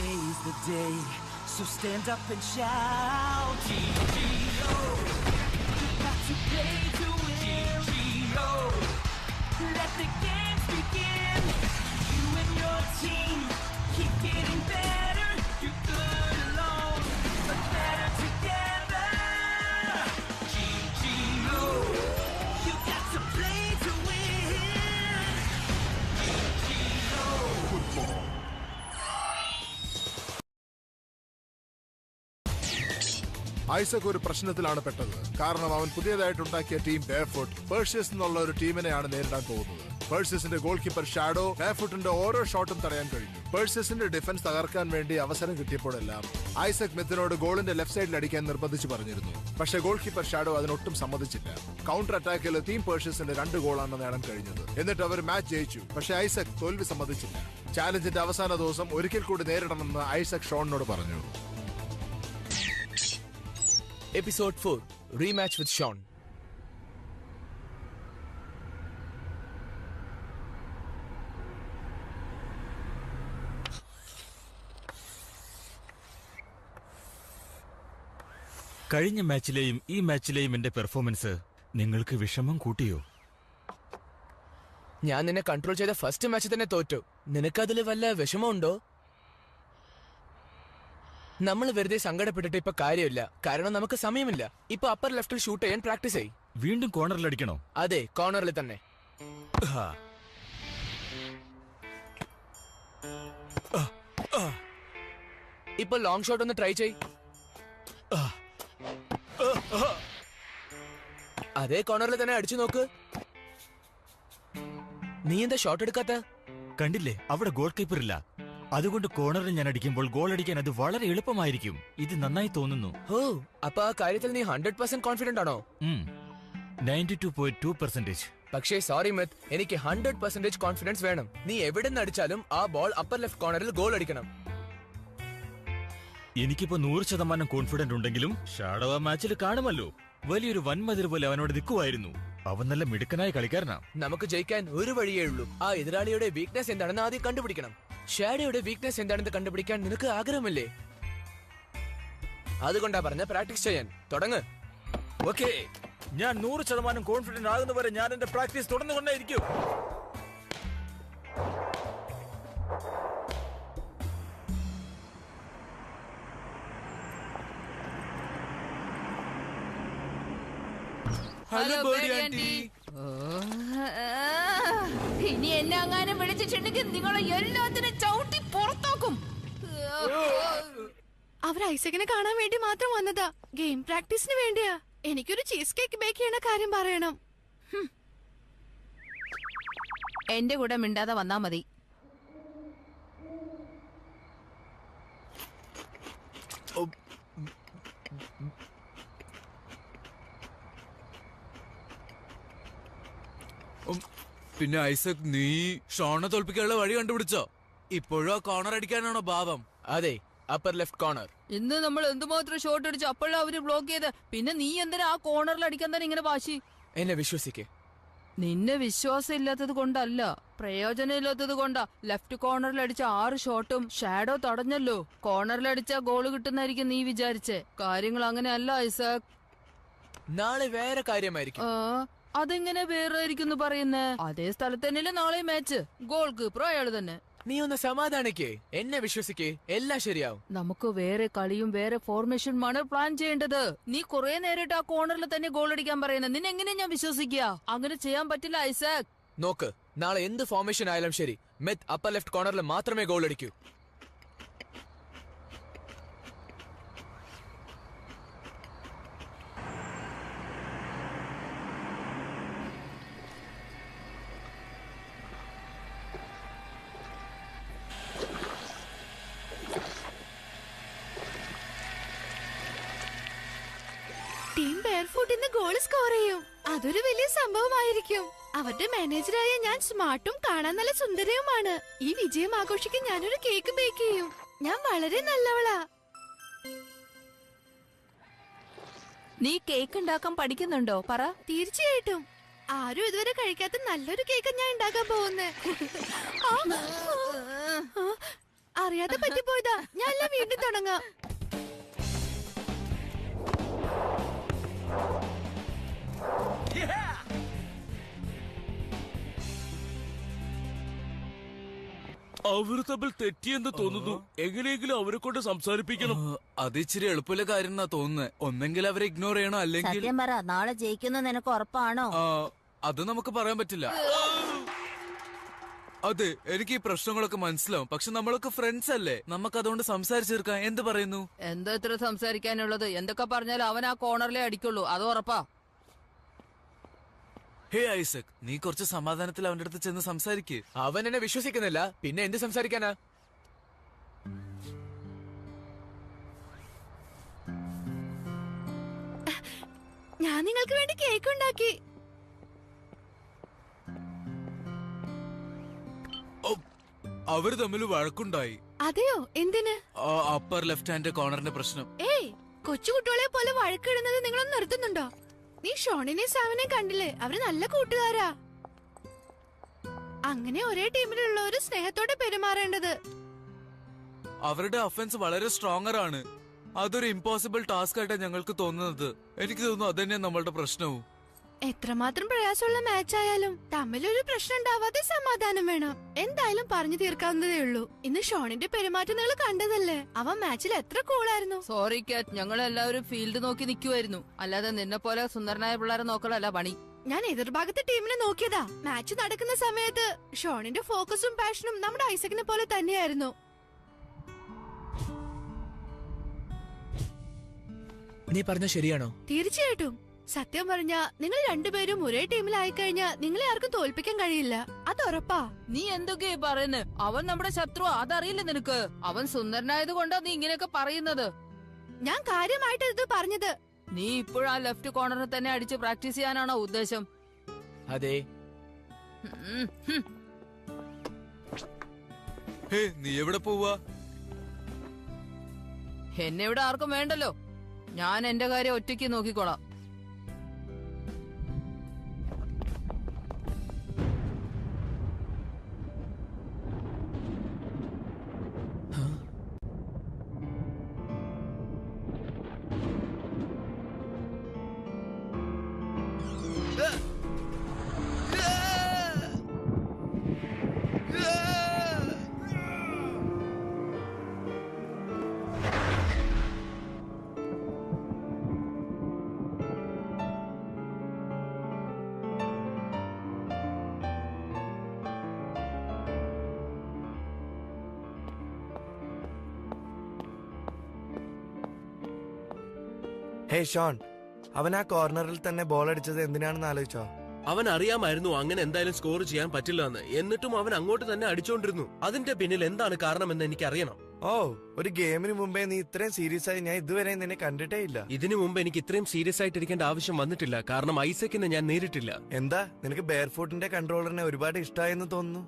Today's the day, so stand up and shout. G-G-O, you got to play to win. G-G-O, let the games begin. You and your team keep getting better. You're good alone, but better together. G-G-O, you got to play to win. G-G-O. Football. Isaac ഒരു പ്രശ്നത്തിലാണ് പെട്ടത്. കാരണം അവൻ പുതിയതായിട്ടുണ്ടാക്കിയ team barefoot പേർഷ്യസ് എന്നുള്ള ഒരു ടീമിനെയാണ് നേരിടാൻ പോകുന്നത്. പേർഷ്യസിന്റെ goal keeper shadow ബെയർഫുട്ടിന്റെ ഓരോ ഷോട്ടും തടയാൻ കഴിഞ്ഞു. പേർഷ്യസിന്റെ ഡിഫൻസ് തകർക്കാൻ വേണ്ടി അവസരം കിട്ടിയപ്പോഴെല്ലാം ഐസക് മിത്തിനോട് ഗോളിന്റെ ലെഫ്റ്റ് സൈഡിൽ അടിക്കാൻ നിർബന്ധിച്ചു പറഞ്ഞിരുന്നു. പക്ഷേ ഗോൾ കീപ്പർ ഷാഡോ അതിനൊട്ടും സമ്മതിച്ചില്ല. കൗണ്ടർ അറ്റാക്കിൽ ടീം പേർഷ്യസിന്റെ 2 ഗോളാണ് നേടാൻ കഴിഞ്ഞത്. എന്നിട്ട് അവർ മാച്ച് ജയിച്ചു. പക്ഷേ ഐസക് തോൽവി സമ്മതിച്ചില്ല. ചാലഞ്ചിന്റെ അവസാന ദിവസം ഒരിക്കൽ കൂടി നേരിടണമെന്ന് ഐസക് ഷോണിനോട് പറഞ്ഞു. Episode 4 Rematch with Sean. കഴിഞ്ഞ മാച്ചിലെയും ഈ മാച്ചിലെയും എന്റെ പെർഫോമൻസ് നിങ്ങൾക്ക് വിഷമം കൂട്ടിയോ? ഞാൻ നിന്നെ കൺട്രോൾ ചെയ്ത ഫസ്റ്റ് മാച്ച് തന്നെ തോറ്റു. നിനക്കതിൽ വല്ല വിഷമമുണ്ടോ? നമ്മൾ വെറുതെ സങ്കടപ്പെട്ടിട്ട് ഇപ്പൊ കാര്യമില്ല. കാരണം നമുക്ക് സമയമില്ല. ഇപ്പൊ അപ്പർ ലെഫ്റ്റിൽ ഷൂട്ട് ചെയ്യാൻ പ്രാക്ടീസ് ചെയ്. വീണ്ടും കോർണറിൽ അടിക്കണോ? അതെ, കോർണറിൽ തന്നെ. ഇപ്പൊ ലോങ് ഷോട്ട് ഒന്ന് ട്രൈ ചെയ്. അതേ കോർണറിൽ തന്നെ അടിച്ചു നോക്ക്. നീ എന്താ ഷോട്ട് എടുക്കാത്ത? കണ്ടില്ലേ, അവിടെ ഗോൾ കീപ്പർ ഇല്ല. അതുകൊണ്ട് കോർണറിൽ ഞാൻ അടിക്കുമ്പോൾ ഗോൾ അടിക്കാൻ അത് വളരെ എളുപ്പമായിരിക്കും. ഇത് നന്നായി തോന്നുന്നു. ഓ, അപ്പൊ ആ കാര്യത്തിൽ നീ 100% കോൺഫിഡന്റ് ആണോ? 92.2%. പക്ഷേ സോറി മിത്ത്, എനിക്ക് 100% കോൺഫിഡൻസ് വേണം. നീ എവിടെ നിന്ന് അടിച്ചാലും ആ ബോൾ അപ്പർ ലെഫ്റ്റ് കോർണറിൽ ഗോൾ അടിക്കണം. എനിക്കിപ്പോ 100% കോൺഫിഡന്റ് ഉണ്ടെങ്കിലും ഷാഡോ ആ മാച്ചിൽ കാണുമല്ലോ. വലിയൊരു വൻമതിൽ പോലെ അവനോട് നിൽക്കുമായിരുന്നു. അവൻ നല്ല മിടുക്കനായ കളിക്കാരനാ. നമുക്ക് ജയിക്കാൻ ഒരു വഴിയേ ഉള്ളൂ. ആ എതിരാളിയുടെ വീക്ക്നെസ് എന്താണെന്ന് ആദ്യം കണ്ടുപിടിക്കണം. ഷാഡോയുടെ വീക്ക്നെസ് എന്താണെന്ന് കണ്ടുപിടിക്കാൻ നിനക്ക് ആഗ്രഹമില്ലേ? അതുകൊണ്ടാ പറഞ്ഞ പ്രാക്ടീസ് ചെയ്യാൻ തുടങ്ങ്. ഓക്കേ, ഞാൻ 100% കോൺഫിഡന്റ് ആകുന്നവരെ ഞാൻ എന്റെ പ്രാക്ടീസ് തുടർന്നുകൊണ്ടേയിരിക്കും. ഹലോ ബേഡി ആന്റി. ഇനി എന്നെ അങ്ങാനും വിളിച്ചിട്ടുണ്ടെങ്കിൽ നിങ്ങളെ എല്ലാത്തിനും ചവിട്ടി പുറത്താക്കും. അവർ ഐസക്കിനെ കാണാൻ വേണ്ടി മാത്രം വന്നതാ. ഗെയിം പ്രാക്ടീസിന് വേണ്ടിയാ. എനിക്കൊരു ചീസ് കേക്ക് ബേക്ക് ചെയ്യണ കാര്യം പറയണം. എന്റെ കൂടെ മിണ്ടാതെ വന്നാ മതി. പിന്നെ ഐസക്, നീ ഷോണിനെ തോൽപ്പിക്കാനുള്ള വഴി കണ്ടുപിടിച്ചോ? ഇപ്പോഴും ആ കോർണർ അടിക്കാനാണോ ഭാവം? അതെ, അപ്പർ ലെഫ്റ്റ് കോർണർ. ഇന്ന് നമ്മൾ എന്തുമാത്രം ഷോട്ട് അടിച്ചു, അപ്പോഴാ അവര് ബ്ലോക്ക് ചെയ്ത്. പിന്നെ നീ എന്തിനാ ആ കോർണറിൽ അടിക്കാൻ തന്നെ ഇങ്ങനെ വാശി? എന്നെ വിശ്വസിക്കേ. നിന്നെ വിശ്വാസം ഇല്ലാത്തത് കൊണ്ടല്ല, പ്രയോജനം ഇല്ലാത്തത് കൊണ്ടാ. ലെഫ്റ്റ് കോർണറിൽ അടിച്ച 6 ഷോട്ടും ഷാഡോ തടഞ്ഞല്ലോ. കോർണറിൽ അടിച്ച ഗോള് കിട്ടുന്നായിരിക്കും നീ വിചാരിച്ചേ. കാര്യങ്ങൾ അങ്ങനെയല്ല ഐസക്. നാളെ വേറെ കാര്യമായിരിക്കും. അതെങ്ങനെ വേറെ ആയിരിക്കും പറയുന്നേ? അതേ സ്ഥലത്ത് തന്നെയല്ലേ നാളെ മാച്ച്. ഗോൾ കീപ്പറും അയാൾ തന്നെ. നീ ഒന്ന് സമാധാനിക്കേ, എന്നെ വിശ്വസിക്കേ, എല്ലാം ശരിയാവും. നമുക്ക് വേറെ കളിയും വേറെ ഫോർമേഷനുമാണ് പ്ലാൻ ചെയ്യേണ്ടത്. നീ കുറെ നേരിട്ട് ആ കോർണറിൽ തന്നെ ഗോൾ അടിക്കാൻ പറയുന്നത്. നിന്നെ എങ്ങനെ ഞാൻ വിശ്വസിക്കുക? അങ്ങനെ ചെയ്യാൻ പറ്റില്ല ഐസക്. നോക്ക്, നാളെ എന്ത് ഫോർമേഷൻ ആയാലും ശരി, മിത്ത് അപ്പർ ലെഫ്റ്റ് കോർണറിൽ മാത്രമേ ഗോൾ അടിക്കൂ. ടീം ബെയർഫുട്ട് ഇന്ന് ഗോൾ സ്കോർ ചെയ്യും. അതൊരു വലിയ സംഭവമായിരിക്കും. അവരുടെ മാനേജറായ ഞാൻ സ്മാർട്ടും കാണാൻ നല്ല സുന്ദരവുമാണ്. ഈ വിജയം ആഘോഷിക്കാൻ ഞാനൊരു കേക്ക് ബേക്ക് ചെയ്യും. ഞാൻ വളരെ നല്ലവളാ. നീ കേക്ക് ഉണ്ടാക്കാൻ പഠിക്കുന്നുണ്ടോ? പറ. തീർച്ചയായിട്ടും. ആരും ഇതുവരെ കഴിക്കാത്ത നല്ലൊരു കേക്ക് ഞാൻ ഉണ്ടാക്കാൻ പോകുന്നേ. അറിയാതെ പറ്റിപ്പോയതാ. ഞാൻ എല്ലാം വീണ്ടും തുടങ്ങാം. അവർ തമ്മിൽ തെറ്റിയെന്ന് തോന്നുന്നു. എങ്ങനെയെങ്കിലും അവരെ കൊണ്ട് സംസാരിപ്പിക്കണം. അത് ഇച്ചിരി എളുപ്പമുള്ള കാര്യം എന്നാ തോന്നുന്നത്. ഒന്നെങ്കിൽ അവരെ ഇഗ്നോർ ചെയ്യണോ, അല്ലെങ്കിൽ സത്യം പറ, നാളെ ജയിക്കുന്ന നിനക്ക് ഉറപ്പാണോ? അത് നമുക്ക് പറയാൻ പറ്റില്ല. അതെ, എനിക്ക് ഈ പ്രശ്നങ്ങളൊക്കെ മനസ്സിലാവും. പക്ഷെ നമ്മളൊക്കെ ഫ്രണ്ട്സ് അല്ലേ, നമുക്ക് അതുകൊണ്ട് സംസാരിച്ചെടുക്കാം. എന്ത് പറയുന്നു? എന്താ ഇത്ര സംസാരിക്കാനുള്ളത്? എന്തൊക്കെ പറഞ്ഞാലും അവൻ ആ കോർണറിലെ അടിക്കുള്ളൂ, അത് ഉറപ്പാ. ഹേ ഐസക്, നീ കുറച്ച് സമാധാനത്തിൽ അവന്റെ അടുത്ത് ചെന്ന് സംസാരിക്ക്. അവൻ എന്നെ വിശ്വസിക്കുന്നില്ല, പിന്നെ എന്ത് സംസാരിക്കാനാ? ഞാൻ നിങ്ങൾക്ക് വേണ്ടി കേക്ക് ഉണ്ടാക്കി. അവര് തമ്മിൽ വഴക്കുണ്ടായി. അതെയോ? എന്തിന്? അപ്പർ ലെഫ്റ്റ് ഹാൻഡ് കോർണറിന്റെ പ്രശ്നം. ഏയ്, കൊച്ചുകുട്ടികളെ പോലെ വഴക്കിടുന്നത് നിങ്ങളൊന്ന് നിർത്തുന്നുണ്ടോ? നീ ഷോണിനെ സാവനെ കണ്ടില്ലേ? അവര് നല്ല കൂട്ടുകാരാ. അങ്ങനെ ഒരേ ടീമിലുള്ളവര് സ്നേഹത്തോടെ പെരുമാറേണ്ടത്. അവരുടെ ഒഫൻസ് വളരെ സ്ട്രോങ്ങർ ആണ്. അതൊരു ഇമ്പോസിബിൾ ടാസ്ക് ആയിട്ടാണ് ഞങ്ങൾക്ക് തോന്നുന്നത്. എനിക്ക് തോന്നുന്നു അതന്നെ നമ്മളുടെ പ്രശ്നവും. എത്രമാത്രം പ്രയാസമുള്ള മാച്ച് ആയാലും തമ്മിലൊരു പ്രശ്നം ഉണ്ടാവാതെ സമാധാനം വേണം. എന്തായാലും പറഞ്ഞു തീർക്കാവുന്നതേ ഉള്ളൂ. ഇന്ന് ഷോണിന്റെ പെരുമാറ്റം നിങ്ങൾ കണ്ടതല്ലേ? അവൻ മാച്ചിൽ എത്ര കൂളായിരുന്നു. സോറി കാറ്റ്, ഞങ്ങൾ എല്ലാവരും ഫീൽഡ് നോക്കി നിൽക്കുമായിരുന്നു. അല്ലാതെ നിന്നെ പോലെ സുന്ദരനായ പിള്ളേരെ നോക്കലല്ല പണി. ഞാൻ എതിർഭാഗത്തെ ടീമിനെ നോക്കിയതാ. മാച്ച് നടക്കുന്ന സമയത്ത് ഷോണിന്റെ ഫോക്കസും പാഷനും നമ്മുടെ ഐസക്കിനെ പോലെ തന്നെയായിരുന്നു. നീ പറഞ്ഞ ശരിയാണോ? തീർച്ചയായിട്ടും. സത്യം പറഞ്ഞ നിങ്ങൾ രണ്ടുപേരും ഒരേ ടീമിലായി കഴിഞ്ഞാൽ നിങ്ങളെ ആർക്കും തോൽപ്പിക്കാൻ കഴിയില്ല, അത് ഉറപ്പാ. നീ എന്തൊക്കെയാ പറയുന്നത്? അവൻ നമ്മുടെ ശത്രു, അതറിയില്ല നിനക്ക്? അവൻ സുന്ദരനായത് കൊണ്ടാ നീ ഇങ്ങനെയൊക്കെ പറയുന്നത്. ഞാൻ കാര്യമായിട്ട് ഇത് പറഞ്ഞത്. നീ ഇപ്പോഴും ആ ലെഫ്റ്റ് കോർണറിൽ തന്നെ അടിച്ച് പ്രാക്ടീസ് ചെയ്യാനാണോ ഉദ്ദേശം? അതെ. ഹേ, നീ എവിടെ പോവാ? എന്നെ ഇവിടെ ആർക്കും വേണ്ടല്ലോ. ഞാൻ എന്റെ കാര്യം ഒറ്റയ്ക്ക് നോക്കിക്കോളാം. ഹേ ഷോൺ, അവൻ ആ കോർണറിൽ തന്നെ ബോൾ അടിച്ചത് എന്തിനാണെന്ന് ആലോചിച്ചോ? അവൻ അറിയാമായിരുന്നു അങ്ങനെ എന്തായാലും സ്കോർ ചെയ്യാൻ പറ്റില്ല എന്ന്. എന്നിട്ടും അവൻ അങ്ങോട്ട് തന്നെ അടിച്ചോണ്ടിരുന്നു. അതിന്റെ പിന്നിൽ എന്താണ് കാരണമെന്ന് എനിക്കറിയണം. ഓ, ഒരു ഗെയിമിന് മുമ്പേ നീ ഇത്രയും സീരിയസ് ആയി ഞാൻ ഇതുവരെ നിന്നെ കണ്ടിട്ടേ ഇല്ല. ഇതിനു മുമ്പ് എനിക്ക് ഇത്രയും സീരിയസ് ആയിട്ടിരിക്കേണ്ട ആവശ്യം വന്നിട്ടില്ല, കാരണം ഐസക്കിനെ ഞാൻ നേരിട്ടില്ല. എന്താ, നിനക്ക് ബെയർഫൂട്ടിന്റെ കൺട്രോളറിനെ ഒരുപാട് ഇഷ്ടമായെന്ന് തോന്നുന്നു.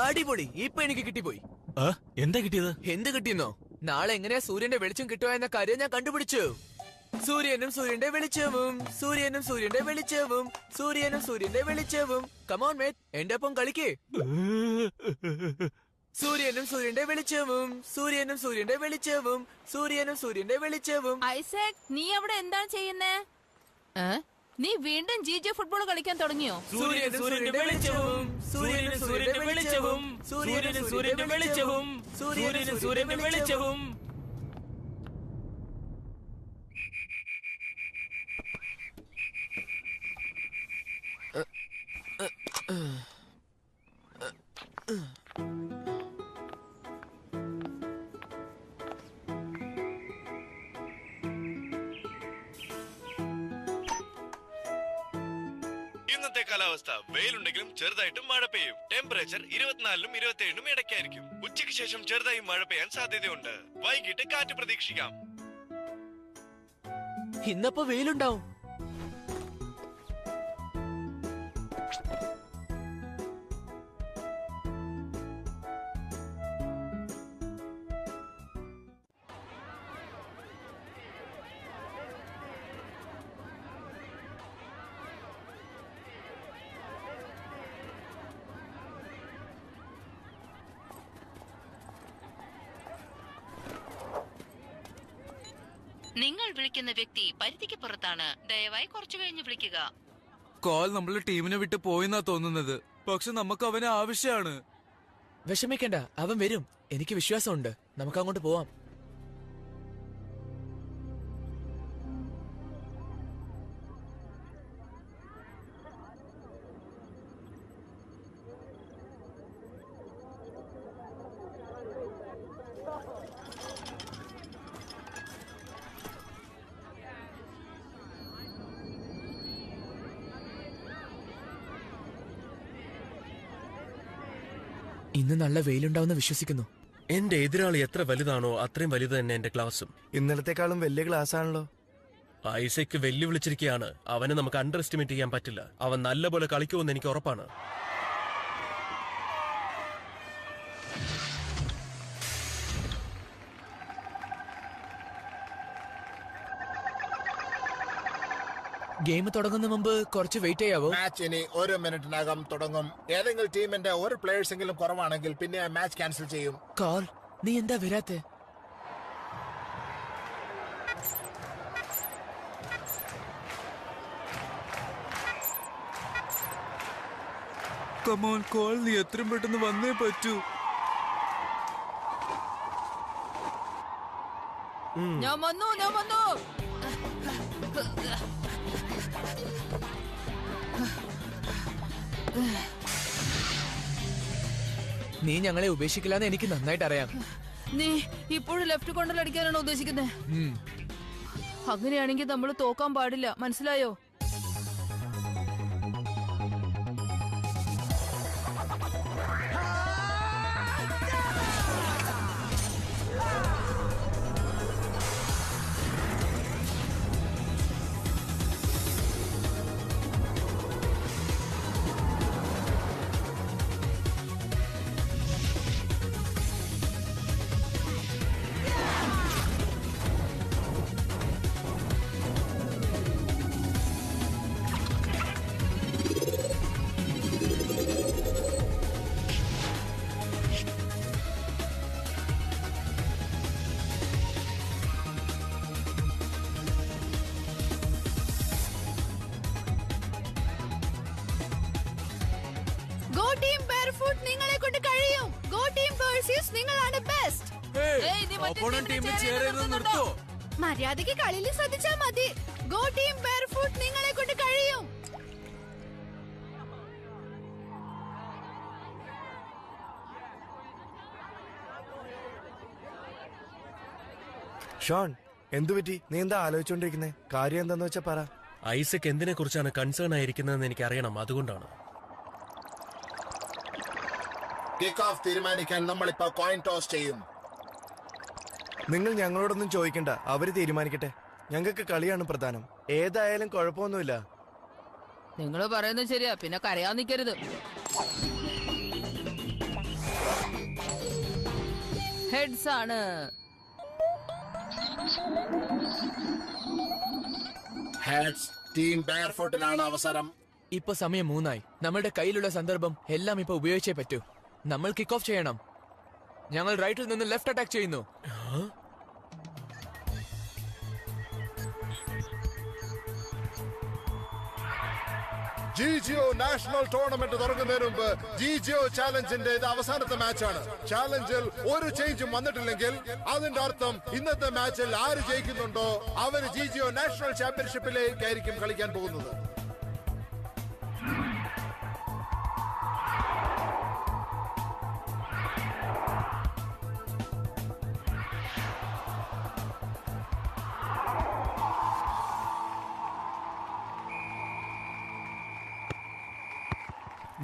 അടിപൊളി, ഇപ്പൊ എനിക്ക് കിട്ടിപ്പോയി. എന്താ കിട്ടിയത്? എന്ത് കിട്ടിയെന്നോ? നാളെ എങ്ങനെയാ സൂര്യന്റെ വെളിച്ചം കിട്ടുക എന്ന കാര്യം ഞാൻ കണ്ടുപിടിച്ചു. സൂര്യനും സൂര്യന്റെ വെളിച്ചവും, സൂര്യനും സൂര്യന്റെ വെളിച്ചവും, സൂര്യനും സൂര്യന്റെ വെളിച്ചവും. കമോൺ മേറ്റ്, എന്റെ ഒപ്പം കളിക്കേ. സൂര്യനും സൂര്യന്റെ വെളിച്ചവും, സൂര്യനും സൂര്യന്റെ വെളിച്ചവും, സൂര്യനും സൂര്യന്റെ വെളിച്ചവും. ഐസക്, നീ അവിടെ എന്താണ് ചെയ്യുന്നേ? നീ വീണ്ടും GJ ഫുട്ബോൾ കളിക്കാൻ തുടങ്ങിയോ? സൂര്യനും സൂര്യന്റെ വെളിച്ചവും, സൂര്യനും സൂര്യന്റെ വെളിച്ചവും, സൂര്യനും സൂര്യന്റെ വെളിച്ചവും, സൂര്യനും സൂര്യന്റെ വെളിച്ചവും. ഇന്നത്തെ കാലാവസ്ഥ വെയിലുണ്ടെങ്കിലും ചെറുതായിട്ടും മഴ പെയ്യും. ടെമ്പറേച്ചർ 24-നും 27-നും ഇടയ്ക്കായിരിക്കും. ഉച്ചയ്ക്ക് ശേഷം ചെറുതായി മഴ പെയ്യാൻ സാധ്യതയുണ്ട്. വൈകിട്ട് കാറ്റ് പ്രതീക്ഷിക്കാം. ഇന്നപ്പോ വെയിലുണ്ടാവും. നിങ്ങൾ വിളിക്കുന്ന വ്യക്തി പരിധിക്ക് പുറത്താണ്. ദയവായി കുറച്ചു കഴിഞ്ഞ് വിളിക്കുക. കോൾ നമ്മളെ ടീമിനെ വിട്ട് പോയെന്നാ തോന്നുന്നത്. പക്ഷെ നമുക്ക് അവനെ ആവശ്യമാണ്. വിഷമിക്കണ്ട, അവൻ വരും. എനിക്ക് വിശ്വാസമുണ്ട്. നമുക്ക് അങ്ങോട്ട് പോവാം. ഇന്ന് നല്ല വെയിലുണ്ടാവുന്ന വിശ്വസിക്കുന്നു. എന്റെ എതിരാളി എത്ര വലുതാണോ അത്രയും വലുത് തന്നെ എന്റെ ക്ലാസും. ഇന്നലത്തെക്കാളും വലിയ ക്ലാസ് ആണല്ലോ. ഐസക് വെല്ലുവിളിച്ചിരിക്കുകയാണ്. അവനെ നമുക്ക് അണ്ടർ എസ്റ്റിമേറ്റ് ചെയ്യാൻ പറ്റില്ല. അവൻ നല്ലപോലെ കളിക്കുമെന്ന് എനിക്ക് ഉറപ്പാണ്. ഗെയിം തുടങ്ങുന്ന മുമ്പ് കുറച്ച് വെയിറ്റ് ചെയ്യാവോ? മാച്ച് ഇനി 1 മിനിറ്റിനകം തുടങ്ങും. ഏതെങ്കിലും ടീമിന്റെ ഒരു പ്ലേയേഴ്സെങ്കിലും കുറവാണെങ്കിൽ പിന്നെ മാച്ച് ക്യാൻസൽ ചെയ്യും. കാൾ, നീ എന്താ വരാത്തെ? കമോൺ കോൾ, നീ എത്രയും പെട്ടെന്ന് വന്നേ പറ്റൂ. ഞാൻ വന്നു. നീ ഞങ്ങളെ ഉപേക്ഷിക്കില്ലെന്ന് എനിക്ക് നന്നായിട്ട് അറിയാം. നീ ഇപ്പോഴും ലെഫ്റ്റ് കോർണറിൽ അടിക്കാനാണ് ഉദ്ദേശിക്കുന്നത്? അങ്ങനെയാണെങ്കിൽ നമ്മൾ തോക്കാൻ പാടില്ല, മനസ്സിലായോ? നിങ്ങളെ കൊണ്ട് കഴിയും. ഗോ ടീം വേഴ്സസ് നിങ്ങളാണ് ബെസ്റ്റ്. മര്യാദയ്ക്ക് കളിയിൽ ശ്രദ്ധിച്ചാൽ മതി. ഗോ ടീം ബെയർഫുട്ട് നിങ്ങളെ കൊണ്ട് കഴിയും. ഷോൺ, എന്തുപറ്റി? നീ എന്താ ആലോചിച്ചോണ്ടിരിക്കുന്നേ? കാര്യം എന്താന്ന് വെച്ചാ പറ. ഐസക് എന്തിനെ കുറിച്ചാണ് കൺസേൺ ആയിരിക്കുന്നതെന്ന് എനിക്ക് അറിയണം. അതുകൊണ്ടാണ്. കിക്ക് ഓഫ് തീരുമാനിക്കാൻ നമ്മളിപ്പോ കോയിൻ ടോസ് ചെയ്യും. നിങ്ങൾ ഞങ്ങളോടൊന്നും ചോദിക്കണ്ട, അവര് തീരുമാനിക്കട്ടെ. ഞങ്ങൾക്ക് കളിയാണ് പ്രധാനം. ഏതായാലും കുഴപ്പമൊന്നുമില്ല. നിങ്ങൾ പറയുന്നത് ശരിയാ, പിന്നെ കരയാൻ നിൽക്കരുത്. ഹെഡ്സ് ആണ്. ഹെഡ്സ് ടീം ബെയർഫുട്ടിനാണ് അവസരം. ഇപ്പൊ സമയം 3 നമ്മളുടെ കയ്യിലുള്ള സന്ദർഭം എല്ലാം ഇപ്പൊ ഉപയോഗിച്ചേ പറ്റൂ. നമ്മൾ കിക്ക് ഓഫ് ചെയ്യണം. ഞങ്ങൾ റൈറ്റിൽ നിന്ന് ലെഫ്റ്റ് അറ്റാക്ക് ചെയ്യുന്നു. ജിജിഒ നാഷണൽ ടൂർണമെന്റ് തുടങ്ങുന്നതിന് മുമ്പ് ജിജിഒ ചാലഞ്ചിന്റെ ഇത് അവസാനത്തെ മാച്ചാണ്. ചാലഞ്ചിൽ ഒരു ചേഞ്ചും വന്നിട്ടില്ലെങ്കിൽ അതിന്റെ അർത്ഥം ഇന്നത്തെ മാച്ചിൽ ആര് ജയിക്കുന്നുണ്ടോ അവര് ജിജിഒ നാഷണൽ ചാമ്പ്യൻഷിപ്പിലേക്കായിരിക്കും കളിക്കാൻ പോകുന്നത്.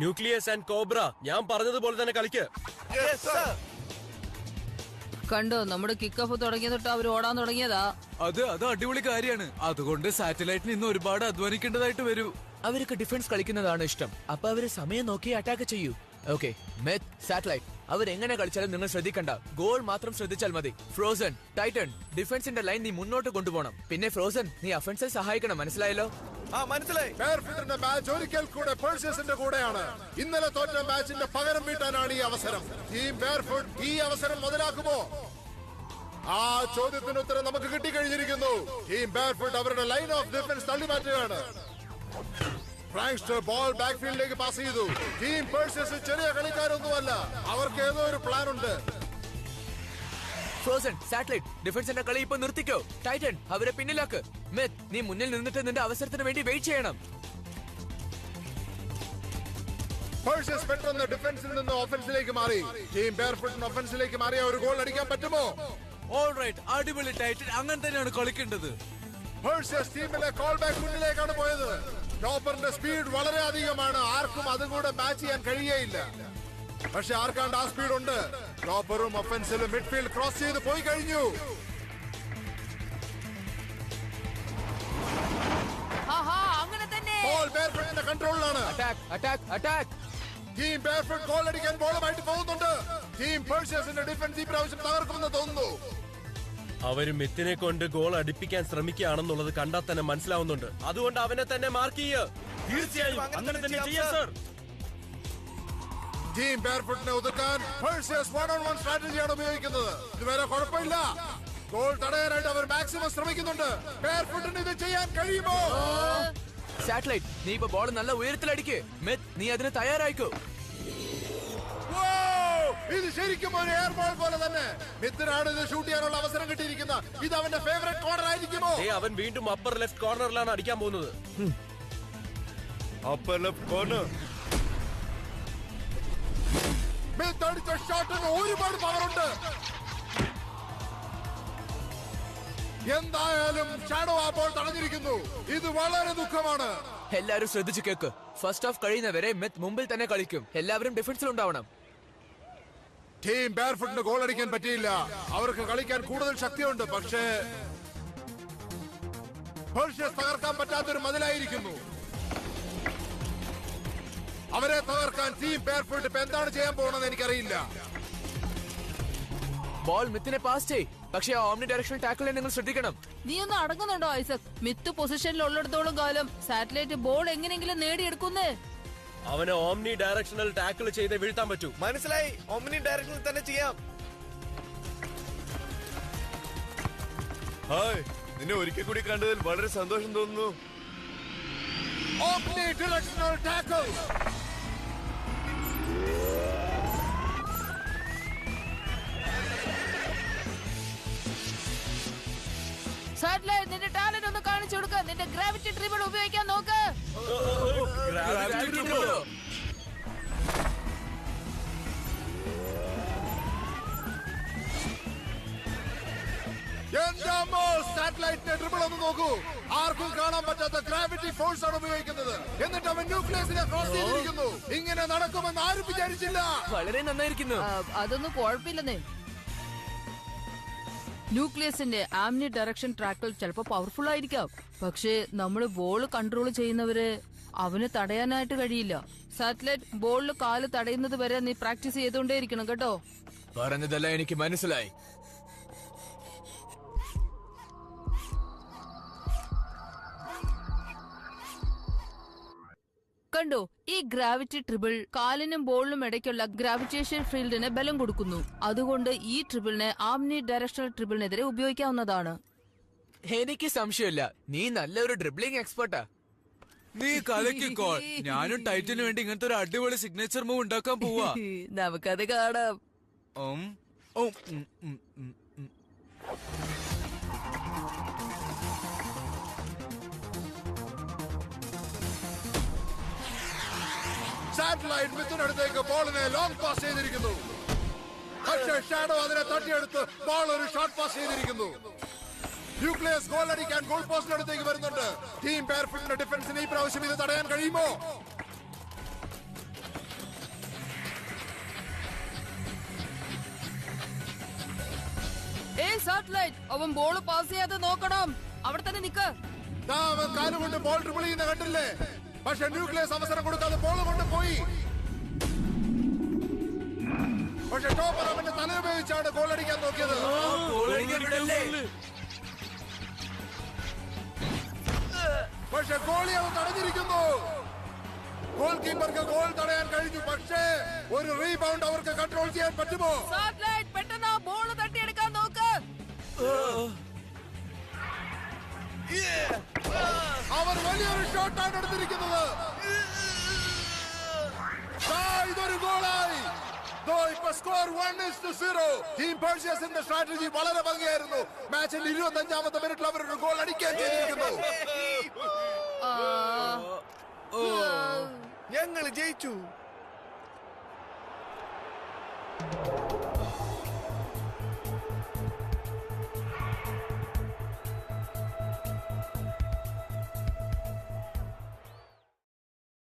ന്യൂക്ലിയസ് ആൻഡ് കോബ്ര, ഞാൻ പറഞ്ഞതുപോലെ തന്നെ കളിക്ക്. കണ്ടോ, നമ്മുടെ കിക്ക് ഓഫ് തുടങ്ങിയ തൊട്ട് അവർ ഓടാൻ തുടങ്ങിയതാ. അത് അടിപൊളി കാര്യമാണ്. അതുകൊണ്ട് സാറ്റലൈറ്റിന് ഇന്ന് ഒരുപാട് അധ്വാനിക്കേണ്ടതായിട്ട് വരും. അവർക്ക് ഡിഫൻസ് കളിക്കുന്നതാണ് ഇഷ്ടം. അപ്പൊ അവര് സമയം നോക്കി അറ്റാക്ക് ചെയ്യൂ. ഓക്കെ, മെത്ത്, സാറ്റലൈറ്റ് അവരെങ്ങനെ കളിച്ചാലും നിങ്ങൾ ശ്രദ്ധിക്കണ്ട. ഗോൾ മാത്രം ശ്രദ്ധിച്ചാൽ മതി. ഫ്രോസൺ, ടൈറ്റൻ, ഡിഫൻസിന്റെ ലൈൻ നീ മുന്നോട്ട് കൊണ്ടുപോകണം. പിന്നെ ഫ്രോസൺ, നീ ഒഫൻസിൽ സഹായിക്കണം. മനസ്സിലായല്ലോ? മനസ്സിലായി. ബെയർഫുട്ടിന്റെ മാച്ച് ഒരിക്കൽ കൂടെ പേഴ്സേഴ്സിന്റെ കൂടെയാണ്. ഇന്നലെ തോറ്റ മാച്ചിന്റെ പകരം വീട്ടാനാണ് ഈ അവസരം. ടീം ബെയർഫുട്ട് ഈ അവസരം മുതലാക്കുമോ? ആ ചോദ്യത്തിന് ഉത്തരം നമുക്ക് കിട്ടിക്കഴിഞ്ഞിരിക്കുന്നു. ടീം ബെയർഫുട്ട് അവരുടെ ലൈൻ ഓഫ് ഡിഫൻസ് തള്ളിമാറ്റുകയാണ്. ഫ്രാങ്ക്സ്റ്റർ ബോൾ ബാക്ക്ഫീൽഡിലേക്ക് പാസ് ചെയ്തു. ടീം പേഴ്സേഴ്സ് ചെറിയ കളിക്കാരൊന്നുമല്ല, അവർക്ക് ഏതോ ഒരു പ്ലാൻ ഉണ്ട്. ഫ്രോസൺ, സാറ്റലൈറ്റ്, ഡിഫൻസിന്റെ കളി ഇപ്പൊ നിർത്തിക്കോ. ടൈറ്റൻ, അവരെ പിന്നിലാക്ക്. മെത്ത്, നീ മുന്നിൽ നിന്നിട്ട് നിന്റെ അവസരത്തിന് വേണ്ടി വെയിറ്റ് ചെയ്യണം. പേഴ്സേഴ്സ് പെട്ടെന്ന് ഡിഫൻസിൽ നിന്ന് ഓഫൻസിലേക്ക് മാറി. ടീം ബെയർഫുട്ടിന് ഓഫൻസിലേക്ക് മാറിയ ഒരു ഗോൾ അടിക്കാൻ പറ്റുമോ? ഓൾറൈറ്റ്, അടിപൊളി ടൈറ്റൻ. അങ്ങനെ തന്നെയാണ് കളിക്കേണ്ടത്. പേഴ്സേഴ്സ് ടീമിലെ കോൾ ബാക്ക് മുന്നിലേക്കാണ് പോയത്. ടോപ്പറിന്റെ സ്പീഡ് വളരെ അധികമാണ്. ആർക്കും അതും കൂടെ മാച്ച് ചെയ്യാൻ കഴിയേയില്ല. പക്ഷെ ആർക്കാണ്ട് ആ സ്പീഡ് ഉണ്ട്. ടോപ്പറും ഒഫൻസിലും മിഡ്ഫീൽഡ് ക്രോസ് ചെയ്ത് പോയി കഴിഞ്ഞു. അങ്ങനെ തന്നെ. ബോൾ ബെയർഫുട്ടിന്റെ കൺട്രോളിലാണ്. Attack, attack, attack. Team barefoot goal അടിക്കാൻ ബോളുമായിട്ട് പോകുന്നുണ്ട്. ടീം പേഴ്സേഴ്സിന്റെ ഡിഫൻസ് ഈ പ്രാവശ്യം തകർക്കുമെന്ന് തോന്നുന്നു. അവര് മെത്തിനെ കൊണ്ട് ഗോൾ അടിപ്പിക്കാൻ ശ്രമിക്കുകയാണെന്നുള്ളത് കണ്ടാൽ തന്നെ മനസ്സിലാവുന്നുണ്ട്. അതുകൊണ്ട് അവനെ തന്നെ മാർക്ക് ചെയ്യുക. തീർച്ചയായും അങ്ങനെ തന്നെ ചെയ്യാം സർ. ടീം ബെയർഫുട്ടിനെ ഒതുക്കാൻ പേഴ്സേഴ്സ് 1-on-1 സ്ട്രാറ്റജിയാണ് ഉപയോഗിക്കുന്നത്. ഇതുവരെ കുഴപ്പമില്ല. ഗോൾ തടയാനായിട്ട് അവർ മാക്സിമം ശ്രമിക്കുന്നുണ്ട്. ബെയർഫുട്ടിന് ഇത് ചെയ്യാൻ കഴിയുമോ? സാറ്റലൈറ്റ്, നീ ഇപ്പൊ ബോൾ നല്ല ഉയരത്തിലടിക്ക്. മെത്ത്, നീ അതിന് തയ്യാറായിക്കോ. ഇത് ശരിക്കും ഒരു എയർ ബോൾ പോലെ തന്നെ. മിത്തിനാണ് ഇത് ഷൂട്ട് ചെയ്യാനുള്ള അവസരം കിട്ടിയിരിക്കുന്ന. ഇത് അവന്റെ ഫേവറേറ്റ് കോർണർ ആയിരിക്കുമോ? അവൻ വീണ്ടും അപ്പർ ലെഫ്റ്റ് കോർണറിലാണ് അടിക്കാൻ പോകുന്നത്. Upper left corner. മിത്ത് അടിച്ച ഷോട്ടിന് ഒരുപാട് പവറുണ്ട്. എന്തായാലും ഷാഡോ ആ ബോൾ തടഞ്ഞിരിക്കുന്നു. ഇത് വളരെ ദുഃഖമാണ്. എല്ലാരും ശ്രദ്ധിച്ചു കേക്ക്. ഫസ്റ്റ് ഹാഫ് കഴിയുന്നവരെ മെത്ത് മുമ്പിൽ തന്നെ കളിക്കും. എല്ലാവരും ഡിഫൻസിൽ ഉണ്ടാവണം. ടീം ബെയർഫുട്ടിന് ഗോൾ അടിക്കാൻ പറ്റിയില്ല. അവർക്ക് കളിക്കാൻ കൂടുതൽ ശക്തിയുണ്ട്. പക്ഷേ പേഴ്സേഴ്സ് തകർക്കാൻ പറ്റാത്തൊരു മതിലായിരിക്കുന്നു. അവരെ തകർക്കാൻ ടീം ബെയർഫുട്ട് ഇപ്പൊ എന്താണ് ചെയ്യാൻ പോകുന്നത് എനിക്കറിയില്ല. ബോൾ മിത്തിനെ പാസ് ചെയ്. പക്ഷേ ആ ഓംനി ഡയറക്ഷണൽ ടാക്കിളിനെ നിങ്ങൾ ശ്രദ്ധിക്കണം. നീ ഒന്ന് അടങ്ങുന്നുണ്ടോ ഐസക്? മിത്ത് പൊസിഷനിൽ ഉള്ളിടത്തോളം കാലം സാറ്റലൈറ്റ് ബോൾ എങ്ങനെയെങ്കിലും നേടിയെടുക്കുന്നേ. അവനെ ഓംനി ഡയറക്ഷണൽ ടാക്കിൾ ചെയ്ത് വീഴ്ത്താൻ പറ്റൂ. മനസ്സിലായി. ഓംനി ഡയറക്ഷനിൽ തന്നെ ചെയ്യാം. ഹായ്, നിന്നെ ഒരിക്കൽ കൂടി കണ്ടതിൽ വളരെ സന്തോഷം തോന്നുന്നു. Omni directional tackle. സാറ്റലൈറ്റ്, നിന്റെ ടാലന്റ് ഒന്ന് കാണിച്ചു കൊടുക്ക. നിന്റെ ഗ്രാവിറ്റി ട്രിബിൾ ഉപയോഗിക്കാൻ നോക്ക്. സാറ്റലൈറ്റിന്റെ ട്രിബിൾ ഒന്ന് നോക്കൂ. ആർക്കും കാണാൻ പറ്റാത്ത ഗ്രാവിറ്റി ഫോഴ്സ് ആണ് ഉപയോഗിക്കുന്നത്. എന്നിട്ട് അവൻ ന്യൂക്ലിയസിനെ ക്രോസ് ചെയ്തിരിക്കുന്നു. ഇങ്ങനെ നടക്കുമെന്ന് ആരും വിചാരിച്ചില്ല. വളരെ നന്നായിരിക്കുന്നു. അതൊന്നും കുഴപ്പമില്ലെന്നേ. ന്യൂക്ലിയസിന്റെ ആംനി ഡയറക്ഷൻ ട്രാക്കിൽ ചിലപ്പോ പവർഫുൾ ആയിരിക്കാം. പക്ഷേ നമ്മള് ബോൾ കൺട്രോൾ ചെയ്യുന്നവര് അവന് തടയാനായിട്ട് കഴിയില്ല. സാറ്റലൈറ്റ്, ബോളിൽ കാല് തടയുന്നത് വരെ നീ പ്രാക്ടീസ് ചെയ്തുകൊണ്ടേയിരിക്കണം കേട്ടോ. പറഞ്ഞതെല്ലാം എനിക്ക് മനസ്സിലായി. കണ്ടോ, ഈ ഗ്രാവിറ്റി ട്രിബിൾ കാലിനും ബോളിനും ഇടയ്ക്കുള്ള ഗ്രാവിറ്റേഷൻ ഫീൽഡിന് ബലം കൊടുക്കുന്നു. അതുകൊണ്ട് ഈ ട്രിബിളിനെ ആംനി ഡയറക്ഷണൽ ട്രിബിളിനെതിരെ ഉപയോഗിക്കാവുന്നതാണ്. എനിക്ക് സംശയമില്ല, നീ നല്ലൊരു ഡ്രിബ്ലിംഗ് എക്സ്പെർട്ടാ. നീ കലക്കിക്കോ. ഞാനും ടൈറ്റന് വേണ്ടി ഇങ്ങനത്തെ ഒരു അടിപൊളി സിഗ്നേച്ചർ മൂവ് ഉണ്ടാക്കാൻ പോവാ. നമുക്കത് കാണാം. സാറ്റലൈറ്റ് മിത്തിനടുത്തേക്ക് ബോളിനെ ലോങ് പാസ് ചെയ്തിരിക്കുന്നു. പക്ഷേ ഷാഡോ അതിനെ തട്ടിയെടുത്ത് ബോൾ ഒരു ഷോർട്ട് പാസ് ചെയ്തിരിക്കുന്നു. ന്യൂക്ലിയസ് ഗോൾ അടിക്കാൻ ഗോൾ പോസ്റ്റിനടുത്തേക്ക് വരുന്നുണ്ട്. ടീം ബെയർഫുട്ടിന്റെ ഡിഫൻസിന് ഈ പ്രാവശ്യം ഇത് തടയാൻ കഴിയുമോ? സാറ്റലൈറ്റ് അവൻ ബോള് പാസ് ചെയ്യാതെ നോക്കണം. അവിടെ തന്നെ നിക്ക്. അവൻ കാലുകൊണ്ട് ബോൾ ഡ്രിബിൾ ചെയ്യുന്ന കണ്ടില്ലേ? പക്ഷെ ന്യൂക്ലിയസ് അവസരം കൊടുക്കാതെ ബോൾ കൊണ്ട് പോയി. പക്ഷെ ടോപ്പർ അവന്റെ തല ഉപയോഗിച്ചാണ് ഗോൾ അടിക്കാൻ നോക്കിയത്. പക്ഷെ ഗോളി അവൻ തടഞ്ഞിരിക്കുന്നു. ഗോൾ കീപ്പർക്ക് ഗോൾ തടയാൻ കഴിഞ്ഞു. പക്ഷേ ഒരു റീബൗണ്ട് അവർക്ക് കൺട്രോൾ ചെയ്യാൻ പറ്റുമോ? സാറ്റലൈറ്റ് പെട്ടെന്ന് ബോൾ തട്ടിയെടുക്കാൻ നോക്ക്. അവർ വലിയൊരു ഷോട്ടാണ് എടുത്തിരിക്കുന്നത്. ഇതൊരു ഗോളായി. ഇപ്പൊ സ്കോർ 1-0. ടീം പേഴ്സിയസിന്റെ സ്ട്രാറ്റജി വളരെ ഭംഗിയായിരുന്നു. മാച്ചിന്റെ 25ാമത്തെ മിനിറ്റിൽ അവരൊരു ഗോൾ അടിക്കാൻ ചെയ്തിരിക്കുന്നു. ഞങ്ങൾ ജയിച്ചു.